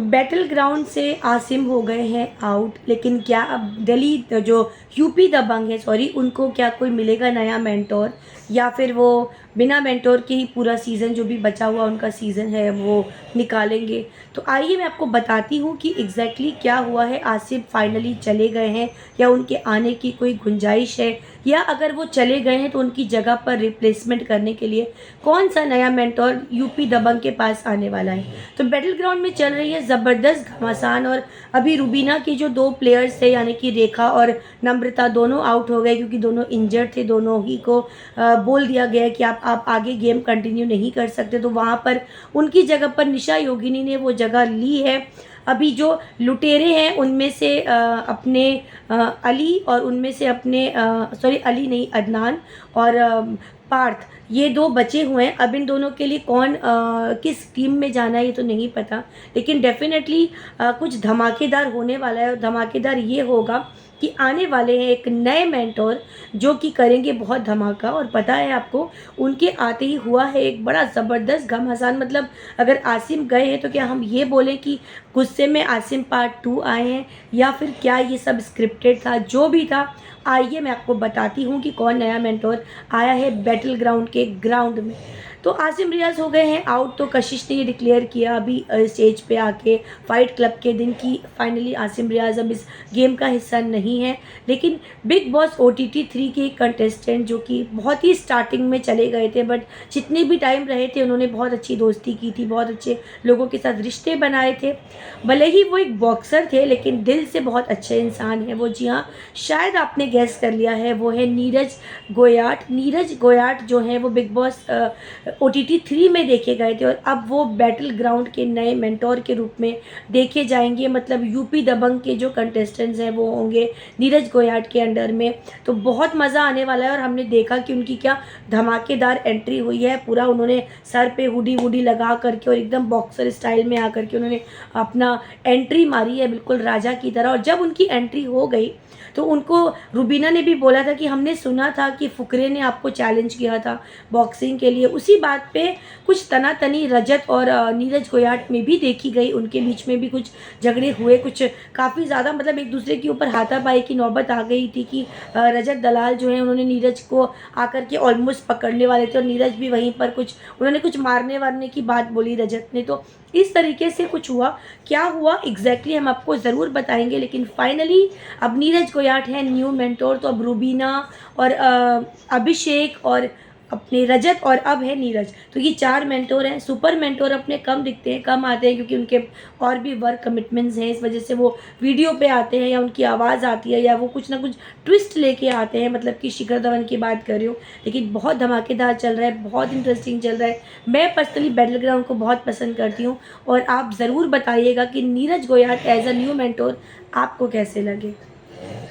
Battle ground से आसिम हो गए हैं आउट, लेकिन क्या अब दिल्ली जो यूपी दबंग है सॉरी उनको क्या कोई मिलेगा नया मेंटोर, या फिर वो बिना मेंटोर के ही पूरा सीज़न जो भी बचा हुआ उनका सीज़न है वो निकालेंगे। तो आइए मैं आपको बताती हूँ कि एग्जैक्टली क्या हुआ है। आसिम फाइनली चले गए हैं या उनके आने की कोई गुंजाइश है, या अगर वो चले गए हैं तो उनकी जगह पर रिप्लेसमेंट करने के लिए कौन सा नया मेंटोर यूपी दबंग के पास आने वाला है। तो बैटल ग्राउंड में चल रही है ज़बरदस्त घमासान, और अभी रुबीना के जो दो प्लेयर्स थे यानी कि रेखा और नम्रता दोनों आउट हो गए क्योंकि दोनों इंजर्ड थे। दोनों ही को बोल दिया गया कि आप आगे गेम कंटिन्यू नहीं कर सकते, तो वहाँ पर उनकी जगह पर निशा योगिनी ने वो जगह ली है। अभी जो लुटेरे हैं उनमें से अपने अली और उनमें से अपने सॉरी अली नहीं अदनान और पार्थ, ये दो बचे हुए हैं। अब इन दोनों के लिए कौन किस टीम में जाना है ये तो नहीं पता, लेकिन डेफिनेटली कुछ धमाकेदार होने वाला है। और धमाकेदार ये होगा कि आने वाले हैं एक नए मेंटोर जो कि करेंगे बहुत धमाका। और पता है आपको, उनके आते ही हुआ है एक बड़ा ज़बरदस्त घमासान। मतलब अगर आसिम गए हैं तो क्या हम ये बोलें कि गुस्से में आसिम पार्ट 2 आए हैं, या फिर क्या ये सब स्क्रिप्टेड था। जो भी था, आइए मैं आपको बताती हूँ कि कौन नया मेंटोर आया है बैटल ग्राउंड के ग्राउंड में। तो आसिम रियाज हो गए हैं आउट, तो कशिश ने ये डिक्लेयर किया अभी स्टेज पे आके फाइट क्लब के दिन की फाइनली आसिम रियाज अब इस गेम का हिस्सा नहीं है। लेकिन बिग बॉस OTT 3 के कंटेस्टेंट जो कि बहुत ही स्टार्टिंग में चले गए थे, बट जितने भी टाइम रहे थे उन्होंने बहुत अच्छी दोस्ती की थी, बहुत अच्छे लोगों के साथ रिश्ते बनाए थे। भले ही वो एक बॉक्सर थे लेकिन दिल से बहुत अच्छे इंसान हैं वो। जी हाँ, शायद आपने गैस कर लिया है, वो है नीरज गोयाट। नीरज गोयाट जो है वो बिग बॉस OTT 3 में देखे गए थे और अब वो बैटल ग्राउंड के नए मेंटोर के रूप में देखे जाएंगे। मतलब यूपी दबंग के जो कंटेस्टेंट्स हैं वो होंगे नीरज गोयाट के अंडर में। तो बहुत मज़ा आने वाला है। और हमने देखा कि उनकी क्या धमाकेदार एंट्री हुई है। पूरा उन्होंने सर पे हुडी वुडी लगा करके और एकदम बॉक्सर स्टाइल में आकर के उन्होंने अपना एंट्री मारी है बिल्कुल राजा की तरह। और जब उनकी एंट्री हो गई तो उनको रुबीना ने भी बोला था कि हमने सुना था कि फुकरे ने आपको चैलेंज किया था बॉक्सिंग के लिए। उसी बात पे कुछ तनातनी रजत और नीरज गोयाट में भी देखी गई। उनके बीच में भी कुछ झगड़े हुए, कुछ काफ़ी ज़्यादा मतलब एक दूसरे के ऊपर हाथापाई की नौबत आ गई थी कि रजत दलाल जो है उन्होंने नीरज को आकर के ऑलमोस्ट पकड़ने वाले थे और नीरज भी वहीं पर उन्होंने कुछ मारने वारने की बात बोली रजत ने। तो इस तरीके से कुछ हुआ। क्या हुआ एग्जैक्टली हम आपको ज़रूर बताएंगे, लेकिन फाइनली अब नीरज गोयाट है न्यू मेंटोर। तो अब रुबीना और अभिषेक और अपने रजत और अब है नीरज, तो ये 4 मेंटोर हैं। सुपर मेंटोर अपने कम दिखते हैं, कम आते हैं क्योंकि उनके और भी वर्क कमिटमेंट्स हैं, इस वजह से वो वीडियो पे आते हैं या उनकी आवाज़ आती है या वो कुछ ना कुछ ट्विस्ट लेके आते हैं। मतलब कि शिखर धवन की बात कर रही हूँ। लेकिन बहुत धमाकेदार चल रहा है, बहुत इंटरेस्टिंग चल रहा है। मैं पर्सनली बैटल ग्राउंड को बहुत पसंद करती हूँ और आप ज़रूर बताइएगा कि Neeraj Goyat as a new mentor आपको कैसे लगे।